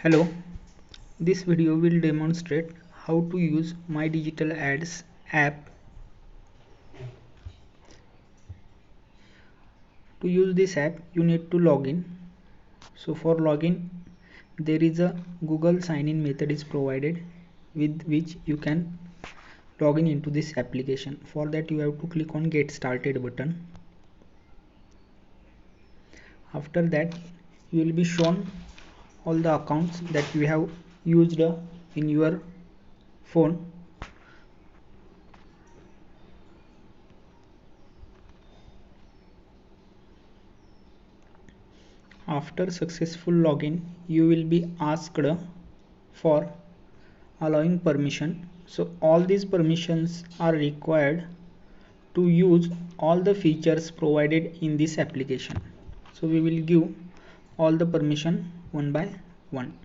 Hello, this video will demonstrate how to use My Digital Ads app. To use this app, you need to log in. So for login, there is a Google sign-in method is provided with which you can log in into this application. For that, you have to click on Get Started button. After that, you will be shown all the accounts that you have used in your phone. After successful login, you will be asked for allowing permission. So all these permissions are required to use all the features provided in this application. So we will give all the permission one by one.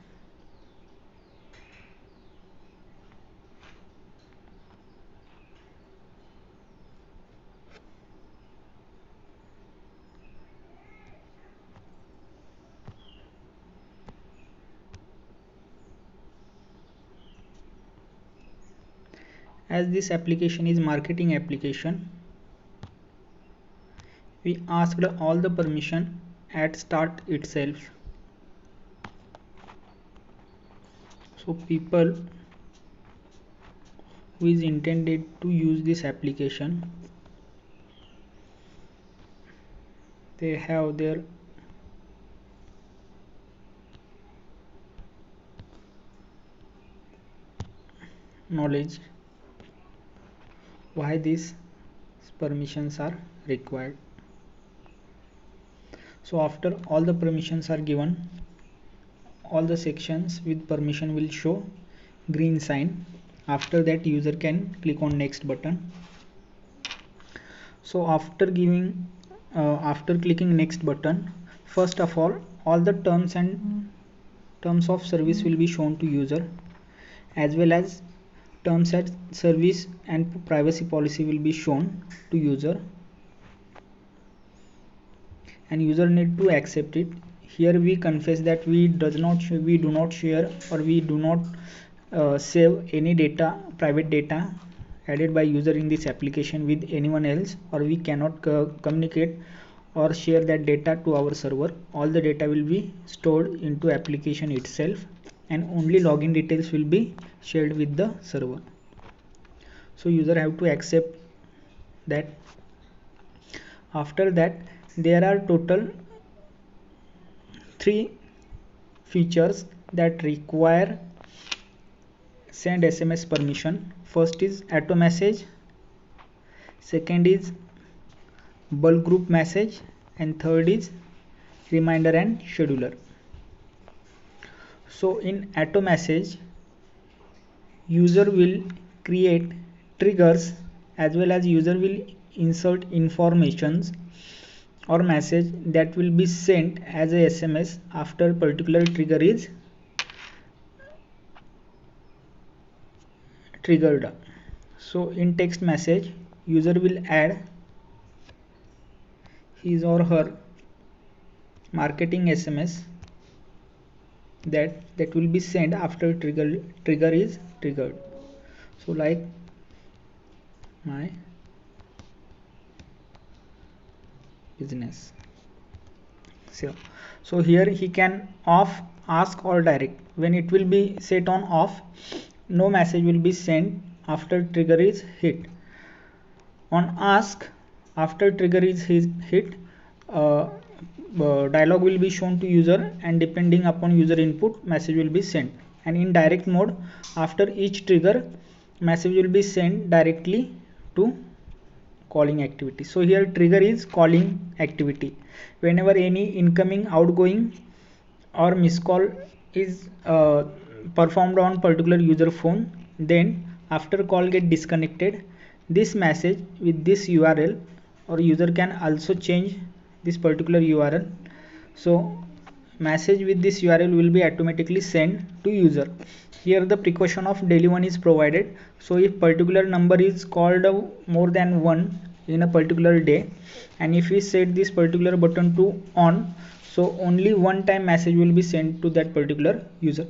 As this application is marketing application, we asked all the permission at start itself. So people who is intended to use this application, they have their knowledge why these permissions are required. So after all the permissions are given, all the sections with permission will show green sign. After that, user can click on next button. So after clicking next button, first of all the terms of service will be shown to user, as well as terms and service and privacy policy will be shown to user, and user need to accept it. Here we confess that we do not share or we do not save any private data added by user in this application with anyone else, or we cannot communicate or share that data to our server. All the data will be stored into application itself, and only login details will be shared with the server. So user have to accept that. After that, there are total 3 features that require send SMS permission. First is auto message, second is bulk group message, and third is reminder and scheduler. So in auto message, user will create triggers, as well as user will insert informations or message that will be sent as a SMS after particular trigger is triggered. So in text message, user will add his or her marketing SMS that will be sent after trigger is triggered. So like my business. So here he can off, ask, or direct. When it will be set on off, no message will be sent after trigger is hit. On ask, after trigger is hit, dialog will be shown to user, and depending upon user input, message will be sent. And in direct mode, after each trigger, message will be sent directly to calling activity. So here trigger is calling activity. Whenever any incoming, outgoing, or missed call is performed on particular user phone, then after call get disconnected, this message with this URL, or user can also change this particular URL. So message with this URL will be automatically sent to user. Here the precaution of daily one is provided. So if particular number is called more than one in a particular day, and if we set this particular button to on, So only one time message will be sent to that particular user.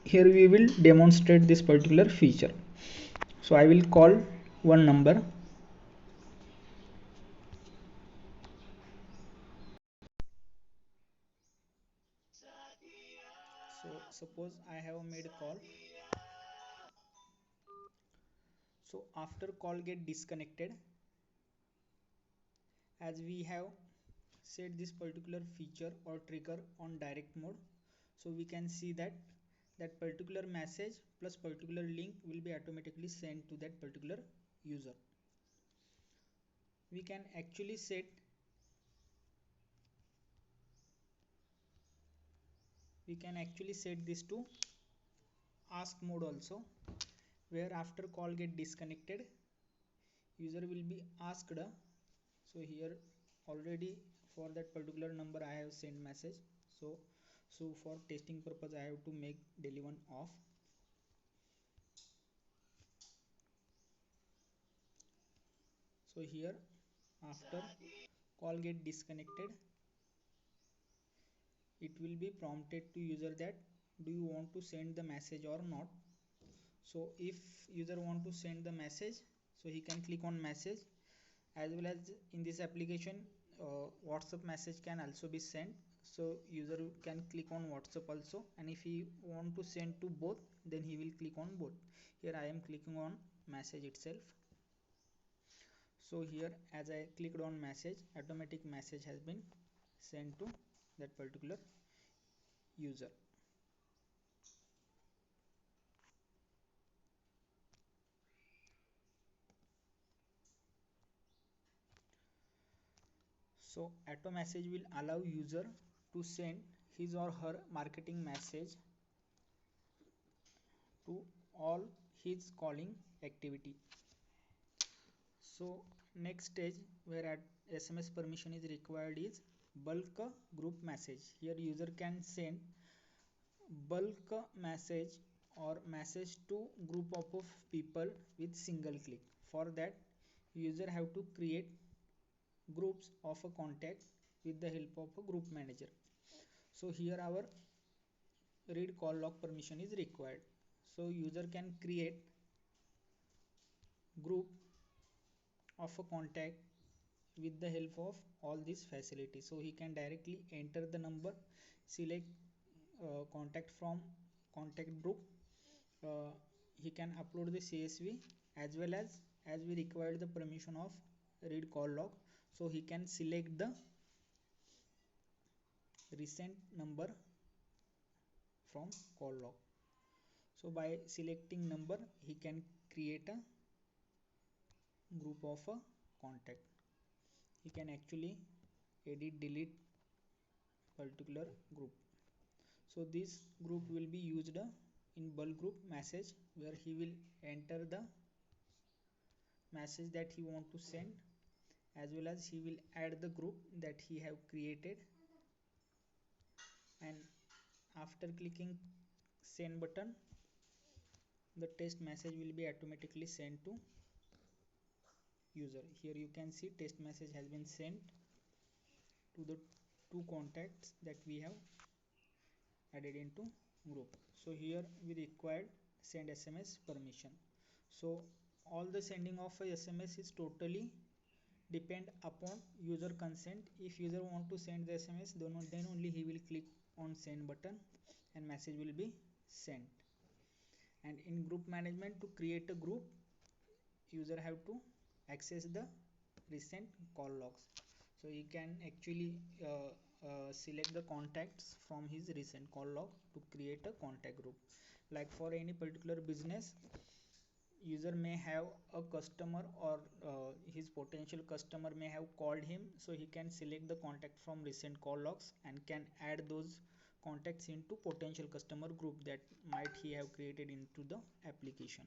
Here we will demonstrate this particular feature. So I will call one number. So suppose I have made a call. So after call get disconnected, as we have set this particular feature or trigger on direct mode, so we can see that that particular message plus particular link will be automatically sent to that particular user. We can actually set this to ask mode also, where after call get disconnected, user will be asked. So here already for that particular number I have sent message. So for testing purpose I have to make del1 off. So here after call get disconnected, it will be prompted to user that do you want to send the message or not. So if user want to send the message, so he can click on message. As well as in this application, WhatsApp message can also be sent, so user can click on WhatsApp also, and if he want to send to both, then he will click on both. Here I am clicking on message itself. So here as I clicked on message, automatic message has been sent to that particular user. So auto message will allow user to send his or her marketing message to all his calling activity. So next stage where SMS permission is required is bulk group message. Here user can send bulk message or message to group of people with single click. For that, user have to create groups of a contact with the help of a group manager. So here our read call log permission is required. So user can create group of a contact with the help of all these facilities. So he can directly enter the number, select contact from contact group. He can upload the CSV, as well as we require the permission of read call log, so he can select the recent number from call log. So by selecting number, he can create a group of a contact. He can actually edit, delete particular group. So this group will be used in bulk group message, where he will enter the message that he want to send, as well as he will add the group that he have created, and after clicking send button, the test message will be automatically sent to user. Here you can see test message has been sent to the two contacts that we have added into group. So here we required send SMS permission. So all the sending of a SMS is totally depend upon user consent. If user want to send the SMS, then only he will click on send button and message will be sent. And in group management, to create a group, user have to access the recent call logs. So he can actually select the contacts from his recent call log to create a contact group. Like for any particular business, user may have a customer, or his potential customer may have called him, so he can select the contact from recent call logs and can add those contacts into potential customer group that might he have created into the application.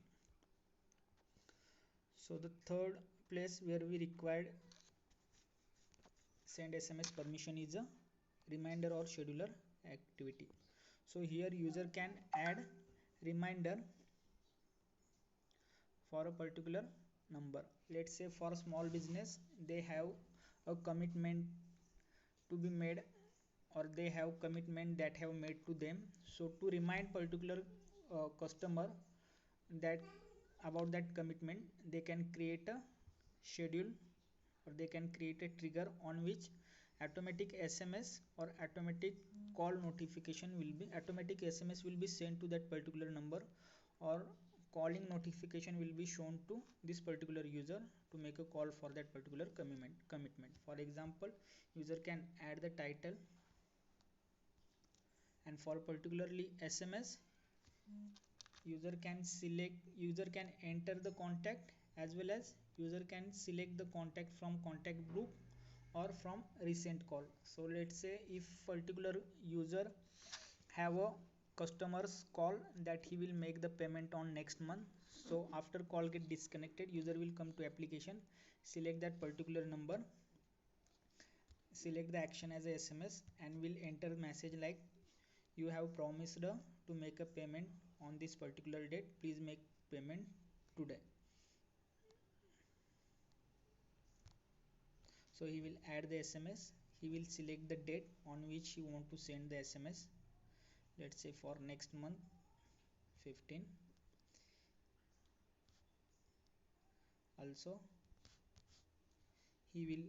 So the third place where we required send SMS permission is a reminder or scheduler activity. So here user can add reminder for a particular number. Let's say for small business, they have a commitment to be made or they have commitment that have made to them. So to remind particular customer that about that commitment, they can create a schedule, or they can create a trigger on which automatic SMS or automatic call notification will be, automatic SMS will be sent to that particular number, or calling notification will be shown to this particular user to make a call for that particular commitment. For example, user can add the title, and for particularly SMS, user can enter the contact, as well as user can select the contact from contact group or from recent call. So let's say if particular user have a customer's call that he will make the payment on next month, so after call get disconnected, user will come to application, select that particular number, select the action as a SMS, and will enter message like, you have promised to make a payment on this particular date, please make payment today. So he will add the SMS, he will select the date on which he want to send the SMS, let's say for next month 15. Also he will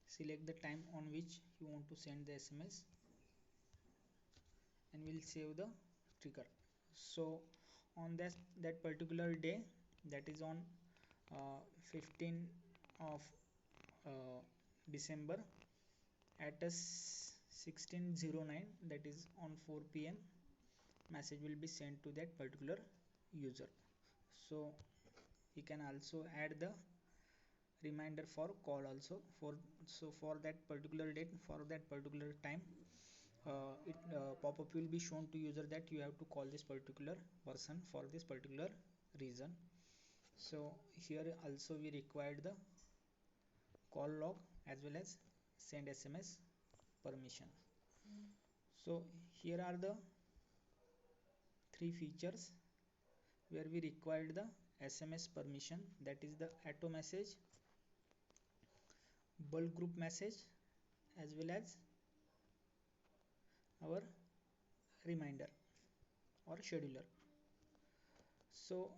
select the time on which you want to send the SMS and will save the trigger. So on that particular day, that is on 15 of December at 16:09, that is on 4 p.m., message will be sent to that particular user. So he can also add the reminder for call also, for that particular date, for that particular time, it pop-up will be shown to user that you have to call this particular person for this particular reason. So here also we required the call log as well as send SMS permission. So here are the three features where we required the SMS permission, that is the auto message, bulk group message, as well as our reminder or scheduler. So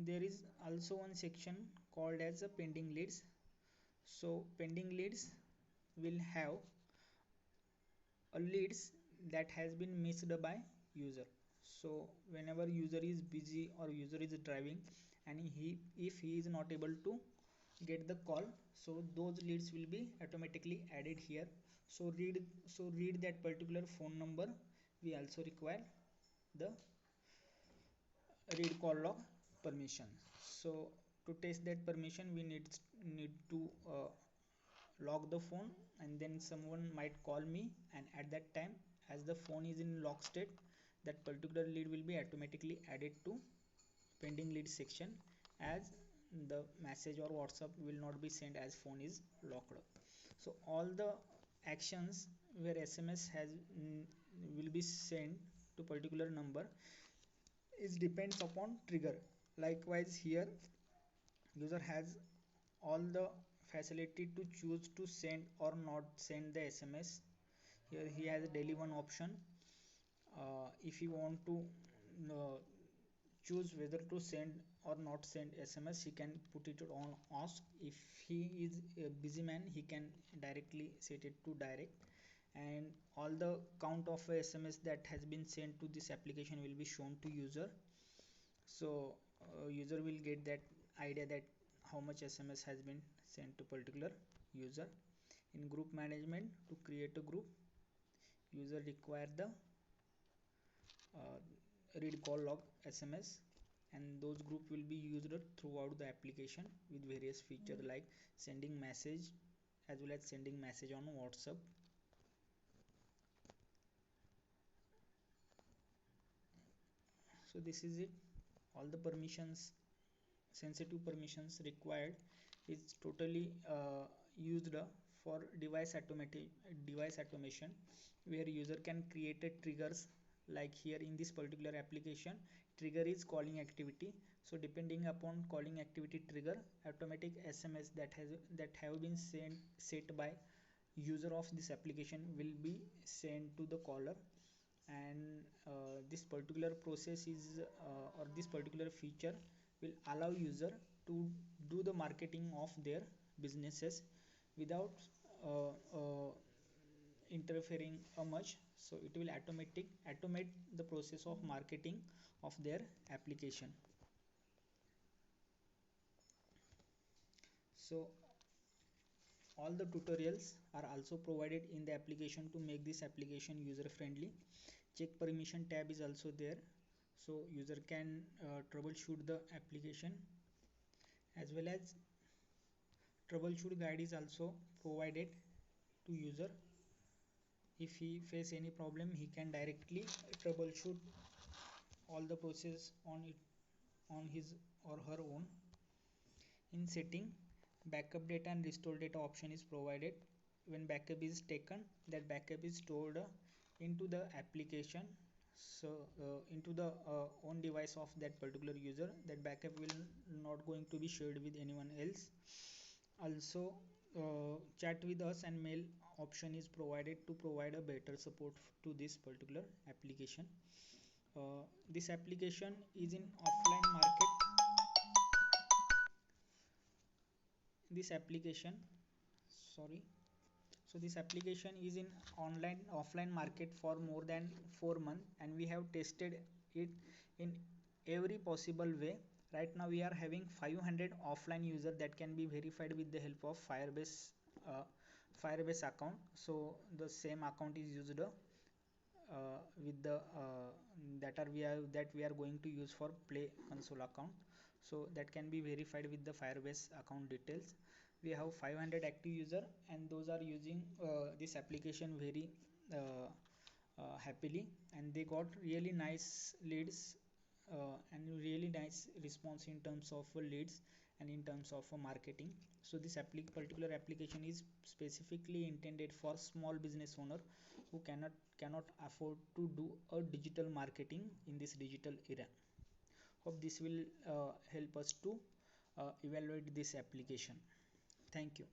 there is also one section called as a pending leads. So pending leads will have a leads that has been missed by user. So whenever user is busy or user is driving, and if he is not able to get the call, so those leads will be automatically added here. So read that particular phone number. We also require the read call log permission. So to test that permission, we need to lock the phone, and then someone might call me, and at that time, as the phone is in lock state, that particular lead will be automatically added to pending lead section, as the message or WhatsApp will not be sent as phone is locked. So all the actions where SMS will be sent to particular number is depends upon trigger. Likewise here user has all the facility to choose to send or not send the SMS. Here he has a daily one option. If you want to uh, choose whether to send or not send SMS, he can put it on ask. If he is a busy man, he can directly set it to direct, and all the count of SMS that has been sent to this application will be shown to user. So user will get that idea that how much SMS has been sent to particular user. In group management, to create a group, user require the read call log SMS, and those group will be used throughout the application with various features like sending message as well as sending message on WhatsApp. So this is it. All the permissions, sensitive permissions required is totally used for device automation, where user can create a triggers. Like here in this particular application, trigger is calling activity. So depending upon calling activity trigger, automatic SMS that have been set by user of this application will be sent to the caller, and this particular process is or this particular feature will allow user to do the marketing of their businesses without uh, uh, interfering much. So it will automate the process of marketing of their application. So all the tutorials are also provided in the application to make this application user friendly. Check permission tab is also there, so user can troubleshoot the application, as well as troubleshoot guide is also provided to user. If he face any problem, he can directly troubleshoot all the process on it on his or her own. In setting, backup data and restore data option is provided. When backup is taken, that backup is stored into the application, so into the own device of that particular user. That backup will not going to be shared with anyone else. Also, chat with us and mail option is provided to provide a better support to this particular application. This application is in offline market. This application, sorry, so this application is in online offline market for more than 4 months, and we have tested it in every possible way. Right now we are having 500 offline user that can be verified with the help of uh, Firebase account. So the same account is used with the that we are going to use for Play Console account. So that can be verified with the Firebase account details. We have 500 active user, and those are using this application very happily, and they got really nice leads and really nice response in terms of leads and in terms of marketing. So this particular application is specifically intended for small business owner who cannot afford to do a digital marketing in this digital era. Hope this will help us to evaluate this application. Thank you.